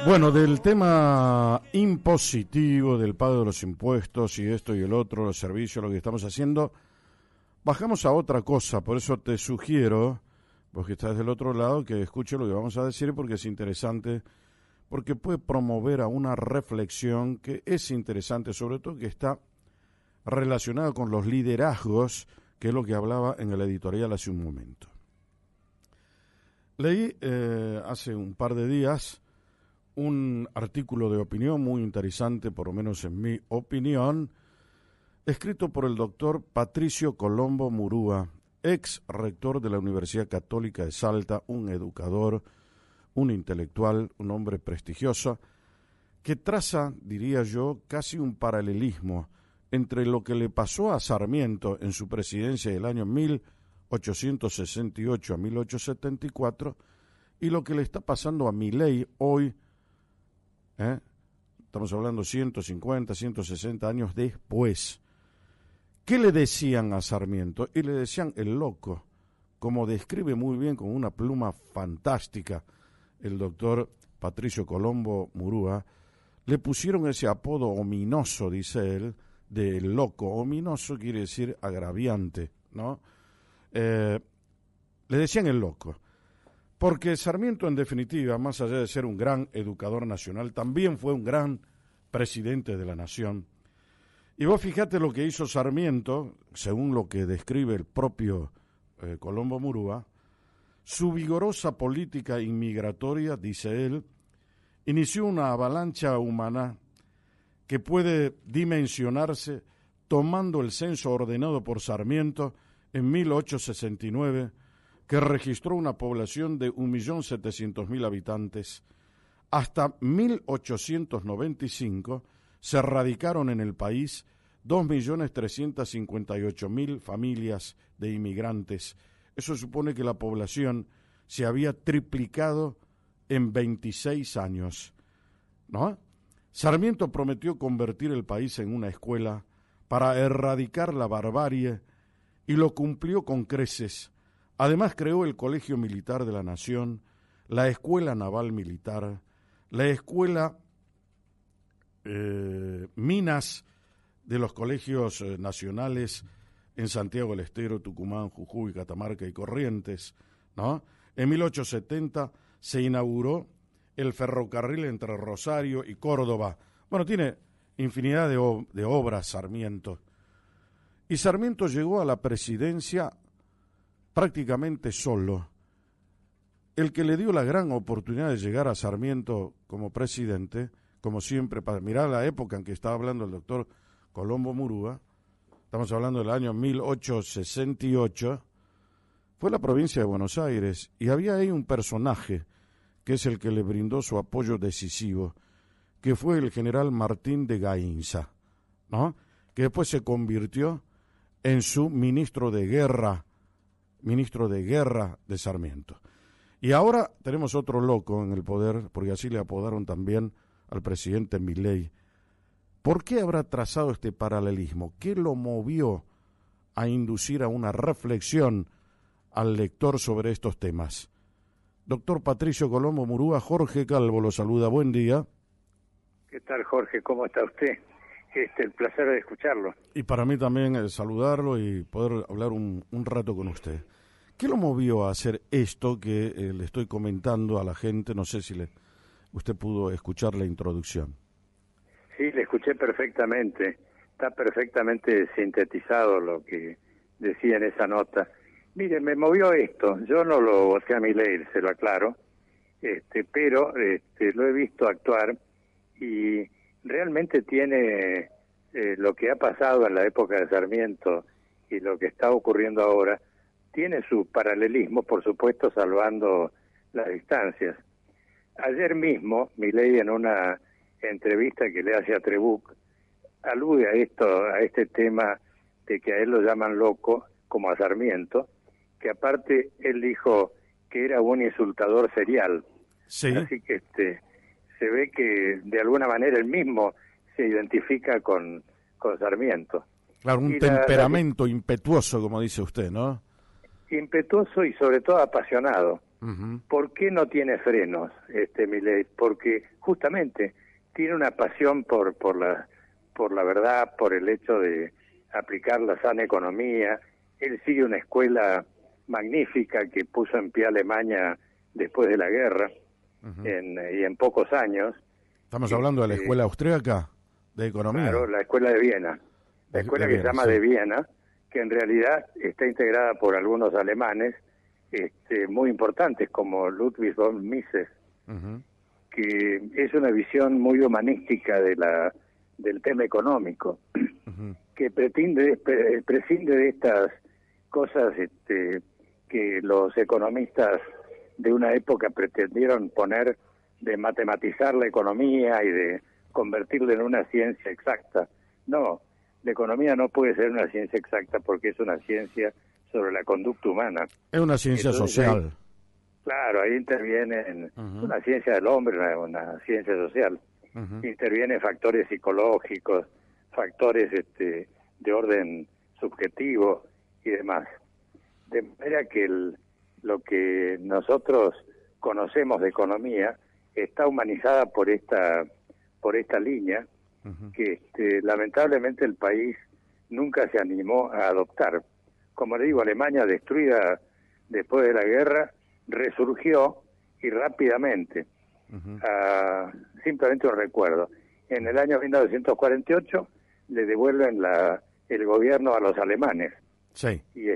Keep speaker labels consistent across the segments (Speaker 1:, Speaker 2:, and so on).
Speaker 1: Bueno, del tema impositivo, del pago de los impuestos y esto y el otro, los servicios, lo que estamos haciendo, bajamos a otra cosa. Por eso te sugiero, vos que estás del otro lado, que escuche lo que vamos a decir porque es interesante, porque puede promover a una reflexión que es interesante, sobre todo que está relacionada con los liderazgos, que es lo que hablaba en el editorial hace un momento. Leí hace un par de días un artículo de opinión muy interesante, por lo menos en mi opinión, escrito por el doctor Patricio Colombo Murúa, ex rector de la Universidad Católica de Salta, un educador, un intelectual, un hombre prestigioso, que traza, diría yo, casi un paralelismo entre lo que le pasó a Sarmiento en su presidencia del año 1868 a 1874 y lo que le está pasando a Milei hoy, estamos hablando 150, 160 años después. ¿Qué le decían a Sarmiento? Y le decían el loco, como describe muy bien con una pluma fantástica el doctor Patricio Colombo Murúa. Le pusieron ese apodo ominoso, dice él, de loco. Ominoso quiere decir agraviante, ¿no? Le decían el loco, porque Sarmiento, en definitiva, más allá de ser un gran educador nacional, también fue un gran presidente de la nación. Y vos fijate lo que hizo Sarmiento, según lo que describe el propio Colombo Murúa. Su vigorosa política inmigratoria, dice él, inició una avalancha humana que puede dimensionarse tomando el censo ordenado por Sarmiento en 1869, que registró una población de 1.700.000 habitantes. Hasta 1895 se radicaron en el país 2.358.000 familias de inmigrantes. Eso supone que la población se había triplicado en 26 años, ¿no? Sarmiento prometió convertir el país en una escuela para erradicar la barbarie y lo cumplió con creces. Además creó el Colegio Militar de la Nación, la Escuela Naval Militar, la Escuela Minas de los colegios nacionales en Santiago del Estero, Tucumán, Jujuy, Catamarca y Corrientes, ¿no? En 1870 se inauguró el ferrocarril entre Rosario y Córdoba. Bueno, tiene infinidad de obras Sarmiento. Y Sarmiento llegó a la presidencia prácticamente solo. El que le dio la gran oportunidad de llegar a Sarmiento como presidente, como siempre, para mirar la época en que estaba hablando el doctor Colombo Murúa, estamos hablando del año 1868, fue la provincia de Buenos Aires, y había ahí un personaje que es el que le brindó su apoyo decisivo, que fue el general Martín de Gainza, ¿no? Que después se convirtió en su ministro de guerra de Sarmiento. Y ahora tenemos otro loco en el poder, porque así le apodaron también al presidente Milei. ¿Por qué habrá trazado este paralelismo? ¿Qué lo movió a inducir a una reflexión al lector sobre estos temas? Doctor Patricio Colombo Murúa, Jorge Calvo lo saluda. Buen día.
Speaker 2: ¿Qué tal, Jorge? ¿Cómo está usted? El placer de escucharlo.
Speaker 1: Y para mí también saludarlo y poder hablar un rato con usted. ¿Qué lo movió a hacer esto que le estoy comentando a la gente? No sé si usted pudo escuchar la introducción.
Speaker 2: Sí, le escuché perfectamente. Está perfectamente sintetizado lo que decía en esa nota. Mire, me movió esto. Yo no lo voté a Milei, se lo aclaro, pero lo he visto actuar y realmente tiene lo que ha pasado en la época de Sarmiento y lo que está ocurriendo ahora, tiene su paralelismo, por supuesto, salvando las distancias. Ayer mismo, Milei, en una entrevista que le hace a Trebuch, alude a este tema de que a él lo llaman loco, como a Sarmiento, que aparte él dijo que era un insultador serial.
Speaker 1: Sí.
Speaker 2: Así que se ve que de alguna manera él mismo se identifica con Sarmiento.
Speaker 1: Claro, un temperamento impetuoso, como dice usted, ¿no?
Speaker 2: Impetuoso y sobre todo apasionado. ¿Por qué no tiene frenos Milei? Porque justamente tiene una pasión por la verdad, por el hecho de aplicar la sana economía. Él sigue una escuela magnífica que puso en pie Alemania después de la guerra, y en pocos años.
Speaker 1: Estamos hablando de la escuela austríaca de economía.
Speaker 2: Claro, la escuela de Viena. La escuela que se llama de Viena, que en realidad está integrada por algunos alemanes muy importantes, como Ludwig von Mises, que es una visión muy humanística del tema económico, que prescinde de estas cosas que los economistas de una época pretendieron poner, de matematizar la economía y de convertirla en una ciencia exacta. No, la economía no puede ser una ciencia exacta porque es una ciencia sobre la conducta humana.
Speaker 1: Es una ciencia social.
Speaker 2: Claro, ahí interviene una ciencia del hombre, una ciencia social. Intervienen factores psicológicos, factores de orden subjetivo y demás. De manera que lo que nosotros conocemos de economía está humanizada por esta línea que lamentablemente el país nunca se animó a adoptar. Como le digo, Alemania, destruida después de la guerra, resurgió y rápidamente. Simplemente un recuerdo. En el año 1948 le devuelven el gobierno a los alemanes.
Speaker 1: Sí.
Speaker 2: Y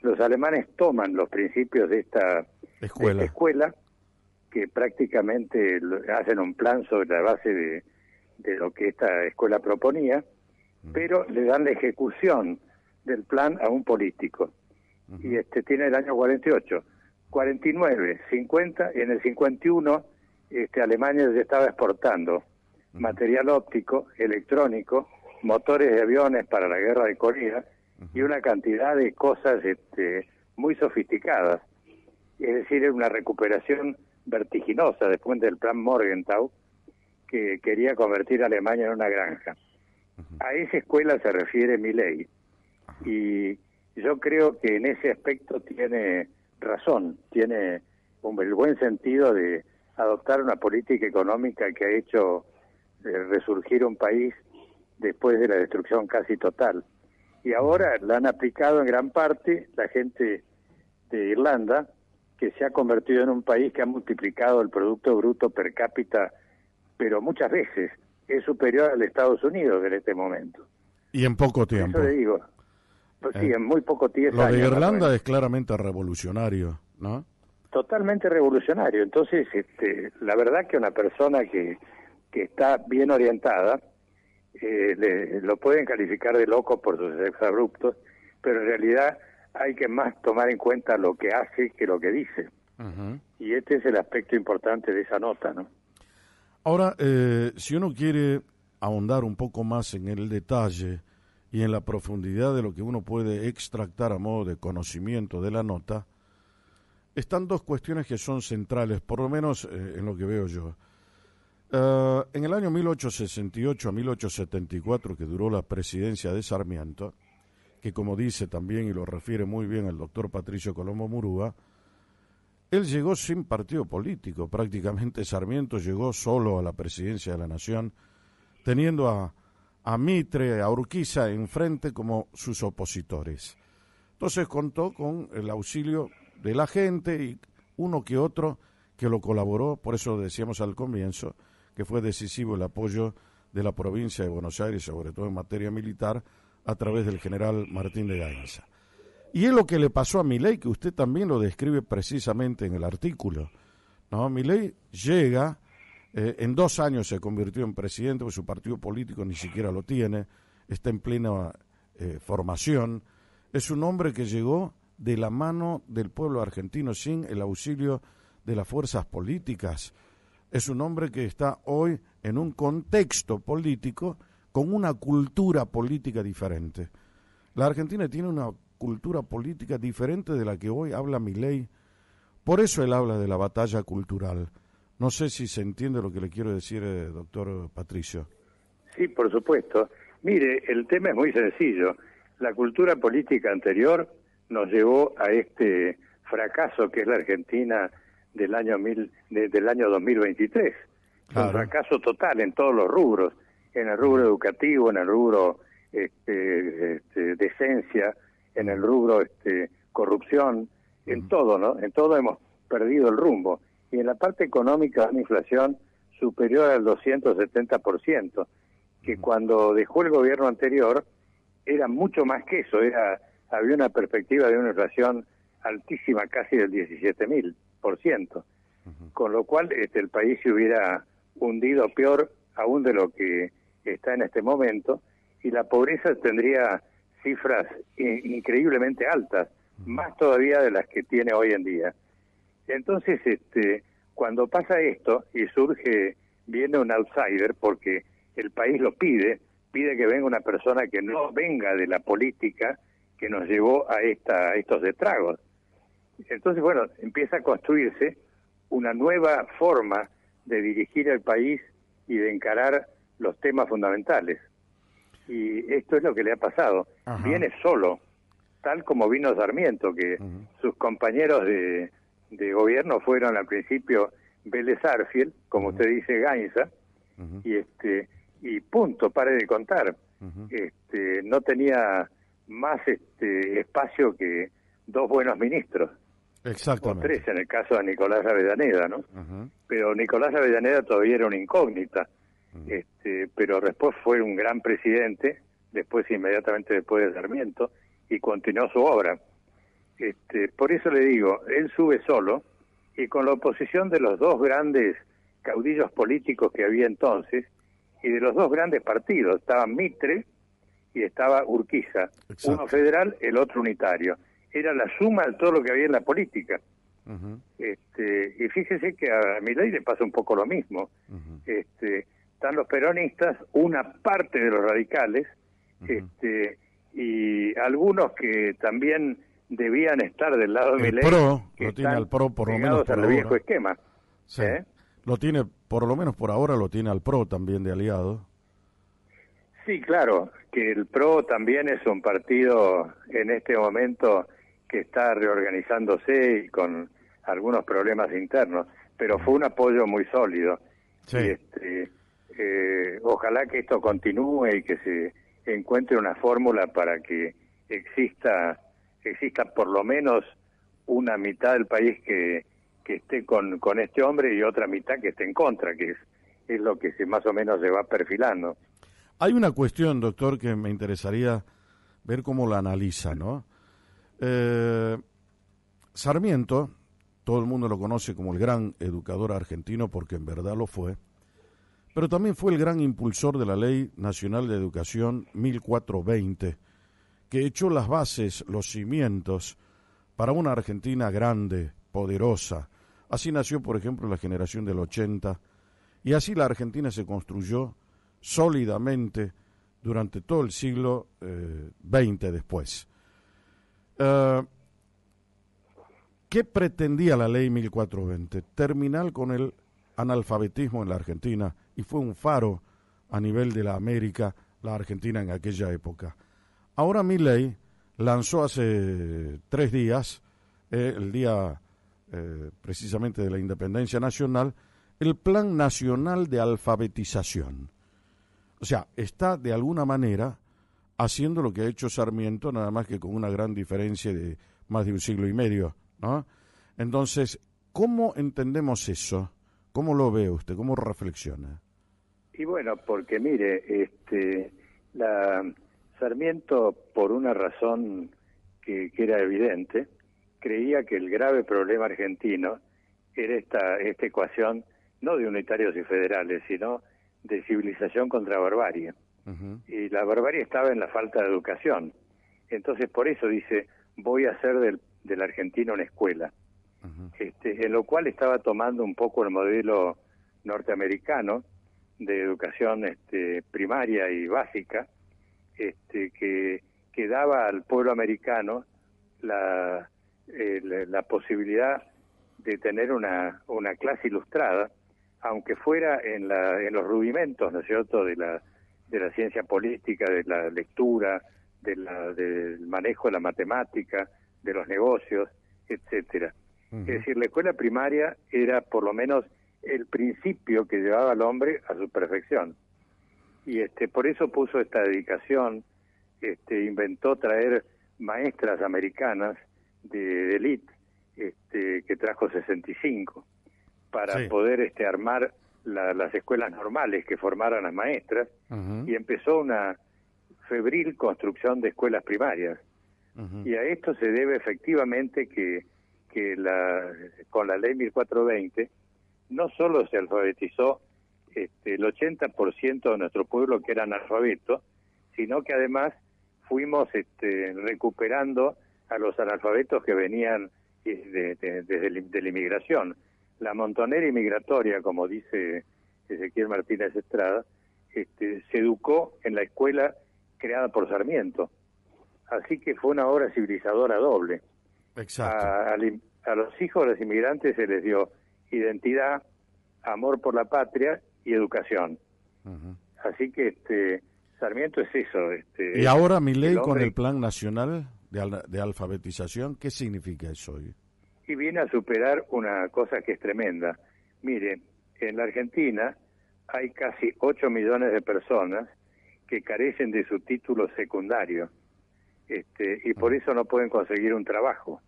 Speaker 2: los alemanes toman los principios de esta escuela, que prácticamente hacen un plan sobre la base de lo que esta escuela proponía, pero le dan la ejecución del plan a un político. Y tiene el año 48, 49, 50, y en el 51 Alemania ya estaba exportando material óptico, electrónico, motores de aviones para la guerra de Corea y una cantidad de cosas muy sofisticadas. Es decir, era una recuperación vertiginosa después del plan Morgenthau, que quería convertir a Alemania en una granja. A esa escuela se refiere Milei, y yo creo que en ese aspecto tiene razón, tiene el buen sentido de adoptar una política económica que ha hecho resurgir un país después de la destrucción casi total. Y ahora la han aplicado en gran parte la gente de Irlanda, que se ha convertido en un país que ha multiplicado el Producto Bruto per cápita, pero muchas veces es superior al de Estados Unidos en este momento.
Speaker 1: Y en poco tiempo.
Speaker 2: Eso le digo. Pues sí, en muy poco tiempo.
Speaker 1: Lo de Irlanda es claramente revolucionario, ¿no?
Speaker 2: Totalmente revolucionario. Entonces, la verdad que una persona que está bien orientada, lo pueden calificar de loco por sus exabruptos, pero en realidad hay que más tomar en cuenta lo que hace que lo que dice. Y este es el aspecto importante de esa nota, ¿no?
Speaker 1: Ahora, si uno quiere ahondar un poco más en el detalle y en la profundidad de lo que uno puede extractar a modo de conocimiento de la nota, están dos cuestiones que son centrales, por lo menos en lo que veo yo. En el año 1868 a 1874, que duró la presidencia de Sarmiento, que como dice también y lo refiere muy bien el doctor Patricio Colombo Murúa, él llegó sin partido político. Prácticamente Sarmiento llegó solo a la presidencia de la Nación, teniendo a Mitre, a Urquiza enfrente como sus opositores. Entonces contó con el auxilio de la gente y uno que otro que lo colaboró, por eso decíamos al comienzo que fue decisivo el apoyo de la provincia de Buenos Aires, sobre todo en materia militar, a través del general Martín de Gainza. Y es lo que le pasó a Milei, que usted también lo describe precisamente en el artículo, ¿no? Milei llega, en 2 años se convirtió en presidente, porque su partido político ni siquiera lo tiene, está en plena formación. Es un hombre que llegó de la mano del pueblo argentino sin el auxilio de las fuerzas políticas. Es un hombre que está hoy en un contexto político con una cultura política diferente. La Argentina tiene una cultura política diferente de la que hoy habla Milei. Por eso él habla de la batalla cultural. No sé si se entiende lo que le quiero decir, doctor Patricio.
Speaker 2: Sí, por supuesto. Mire, el tema es muy sencillo. La cultura política anterior nos llevó a este fracaso que es la Argentina del año del año 2023.
Speaker 1: Claro.
Speaker 2: Un fracaso total en todos los rubros, en el rubro educativo, en el rubro decencia, en el rubro corrupción, en todo, ¿no? En todo hemos perdido el rumbo. Y en la parte económica, una inflación superior al 270%, que cuando dejó el gobierno anterior era mucho más que eso, había una perspectiva de una inflación altísima, casi del 17.000%, con lo cual el país se hubiera hundido peor aún de lo que está en este momento, y la pobreza tendría cifras increíblemente altas, más todavía de las que tiene hoy en día. Entonces, cuando pasa esto y viene un outsider, porque el país lo pide que venga una persona que no venga de la política que nos llevó a estos estragos. Entonces, bueno, empieza a construirse una nueva forma de dirigir el país y de encarar los temas fundamentales. Y esto es lo que le ha pasado.
Speaker 1: Ajá.
Speaker 2: Viene solo, tal como vino Sarmiento, que sus compañeros de gobierno fueron al principio Vélez Arfiel, como usted dice, Gainza, y punto, pare de contar. No tenía más espacio que dos buenos ministros.
Speaker 1: Exactamente.
Speaker 2: O tres en el caso de Nicolás Avellaneda, ¿no? Pero Nicolás Avellaneda todavía era una incógnita, pero después fue un gran presidente, inmediatamente después de Sarmiento, y continuó su obra. Por eso le digo, él sube solo, y con la oposición de los dos grandes caudillos políticos que había entonces, y de los dos grandes partidos, estaba Mitre y estaba Urquiza.
Speaker 1: Exacto.
Speaker 2: Uno federal, el otro unitario. Era la suma de todo lo que había en la política. Y fíjese que a Milei le pasa un poco lo mismo. Están los peronistas, una parte de los radicales, y algunos que también debían estar del lado de Milei,
Speaker 1: PRO
Speaker 2: que
Speaker 1: lo tiene
Speaker 2: están
Speaker 1: al PRO por lo menos
Speaker 2: pegados
Speaker 1: por
Speaker 2: al viejo
Speaker 1: ahora.
Speaker 2: esquema.
Speaker 1: Sí. Lo tiene, por lo menos por ahora, lo tiene al PRO también de aliado.
Speaker 2: Sí, claro, que el PRO también es un partido en este momento que está reorganizándose y con algunos problemas internos, pero fue un apoyo muy sólido.
Speaker 1: Sí.
Speaker 2: Y ojalá que esto continúe y que se encuentre una fórmula para que exista por lo menos una mitad del país que esté con este hombre y otra mitad que esté en contra, que es lo que más o menos se va perfilando.
Speaker 1: Hay una cuestión, doctor, que me interesaría ver cómo la analiza, ¿no? Sarmiento, todo el mundo lo conoce como el gran educador argentino porque en verdad lo fue, pero también fue el gran impulsor de la Ley Nacional de Educación 1420, que echó las bases, los cimientos para una Argentina grande, poderosa. Así nació, por ejemplo, la generación del 80, y así la Argentina se construyó sólidamente durante todo el siglo XX después. ¿Qué pretendía la ley 1420? Terminar con el analfabetismo en la Argentina, y fue un faro a nivel de la América, la Argentina en aquella época. Ahora Milei lanzó hace 3 días, el día precisamente de la Independencia Nacional, el Plan Nacional de Alfabetización. O sea, está de alguna manera haciendo lo que ha hecho Sarmiento, nada más que con una gran diferencia de más de un siglo y medio, ¿no? Entonces, ¿cómo entendemos eso? ¿Cómo lo ve usted? ¿Cómo reflexiona?
Speaker 2: Y bueno, porque mire, Sarmiento, por una razón que era evidente, creía que el grave problema argentino era esta ecuación, no de unitarios y federales, sino de civilización contra barbarie. Y la barbarie estaba en la falta de educación. Entonces, por eso dice, voy a hacer del argentino una escuela. En lo cual estaba tomando un poco el modelo norteamericano de educación primaria y básica, que daba al pueblo americano la posibilidad de tener una clase ilustrada, aunque fuera en los rudimentos, ¿no es cierto?, de la ciencia política, de la lectura, del manejo de la matemática, de los negocios, etcétera. Es decir, la escuela primaria era por lo menos el principio que llevaba al hombre a su perfección. Y por eso puso esta dedicación, inventó traer maestras americanas de élite, que trajo 65, para poder armar las escuelas normales que formaran las maestras, y empezó una febril construcción de escuelas primarias. Y a esto se debe efectivamente que con la ley 1420 no solo se alfabetizó el 80% de nuestro pueblo que era analfabeto, sino que además fuimos recuperando a los analfabetos que venían de la inmigración. La montonera inmigratoria, como dice Ezequiel Martínez Estrada, se educó en la escuela creada por Sarmiento. Así que fue una obra civilizadora doble.
Speaker 1: Exacto.
Speaker 2: A los hijos de los inmigrantes se les dio identidad, amor por la patria y educación. Así que Sarmiento es eso.
Speaker 1: Y ahora Milei con el Plan Nacional de Alfabetización, ¿qué significa eso hoy?
Speaker 2: Y viene a superar una cosa que es tremenda. Mire, en la Argentina hay casi 8 millones de personas que carecen de su título secundario, y por eso no pueden conseguir un trabajo.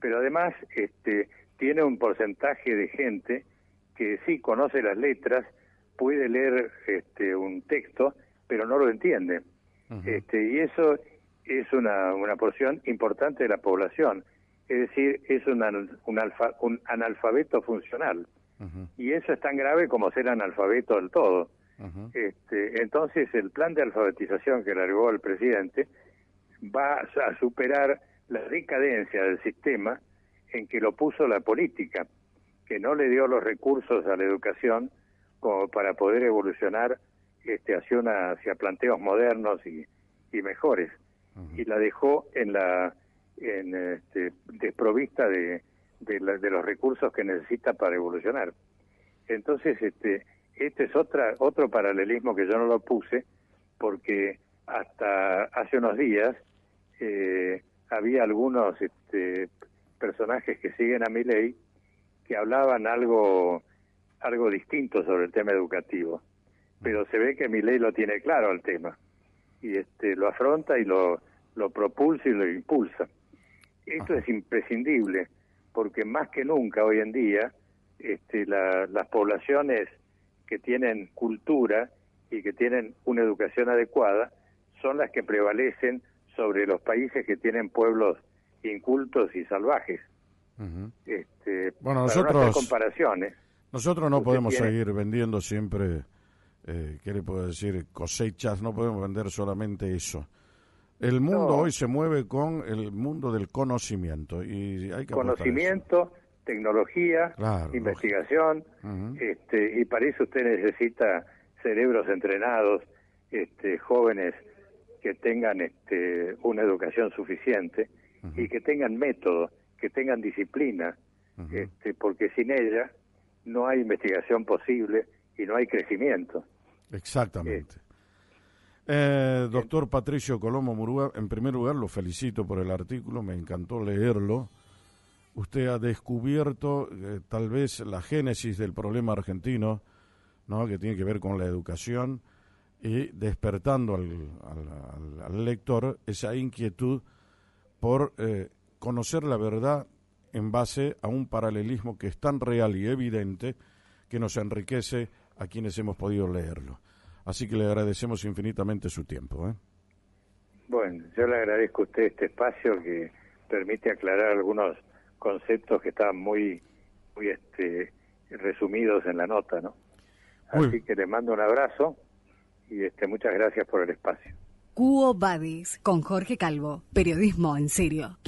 Speaker 2: Pero además tiene un porcentaje de gente que sí conoce las letras, puede leer un texto, pero no lo entiende. Y eso es una porción importante de la población. Es decir, es un analfabeto funcional. Y eso es tan grave como ser analfabeto del todo. Entonces, el plan de alfabetización que largó el presidente va a superar la decadencia del sistema en que lo puso la política, que no le dio los recursos a la educación como para poder evolucionar hacia planteos modernos y mejores, y la dejó desprovista de los recursos que necesita para evolucionar. Entonces este es otro paralelismo que yo no lo puse, porque hasta hace unos días había algunos personajes que siguen a Milei que hablaban algo distinto sobre el tema educativo, pero se ve que Milei lo tiene claro el tema, y lo afronta y lo propulsa y lo impulsa. Esto es imprescindible, porque más que nunca hoy en día las poblaciones que tienen cultura y que tienen una educación adecuada son las que prevalecen sobre los países que tienen pueblos incultos y salvajes.
Speaker 1: Bueno,
Speaker 2: nosotros no hacer comparaciones.
Speaker 1: Nosotros no podemos seguir vendiendo siempre, ¿qué le puedo decir? Cosechas, no podemos vender solamente eso. El mundo hoy se mueve con el mundo del conocimiento y hay que
Speaker 2: conocimiento, tecnología, claro, investigación, y para eso usted necesita cerebros entrenados, jóvenes que tengan una educación suficiente y que tengan método, que tengan disciplina, porque sin ella no hay investigación posible y no hay crecimiento.
Speaker 1: Exactamente. Doctor Patricio Colombo Murúa, en primer lugar lo felicito por el artículo, me encantó leerlo. Usted ha descubierto tal vez la génesis del problema argentino, ¿no?, que tiene que ver con la educación, y despertando al lector esa inquietud por conocer la verdad en base a un paralelismo que es tan real y evidente que nos enriquece a quienes hemos podido leerlo. Así que le agradecemos infinitamente su tiempo.
Speaker 2: Bueno, yo le agradezco a usted este espacio que permite aclarar algunos conceptos que estaban muy resumidos en la nota, ¿no? Así que le mando un abrazo y muchas gracias por el espacio.
Speaker 3: Quo Vadis, con Jorge Calvo, periodismo en serio.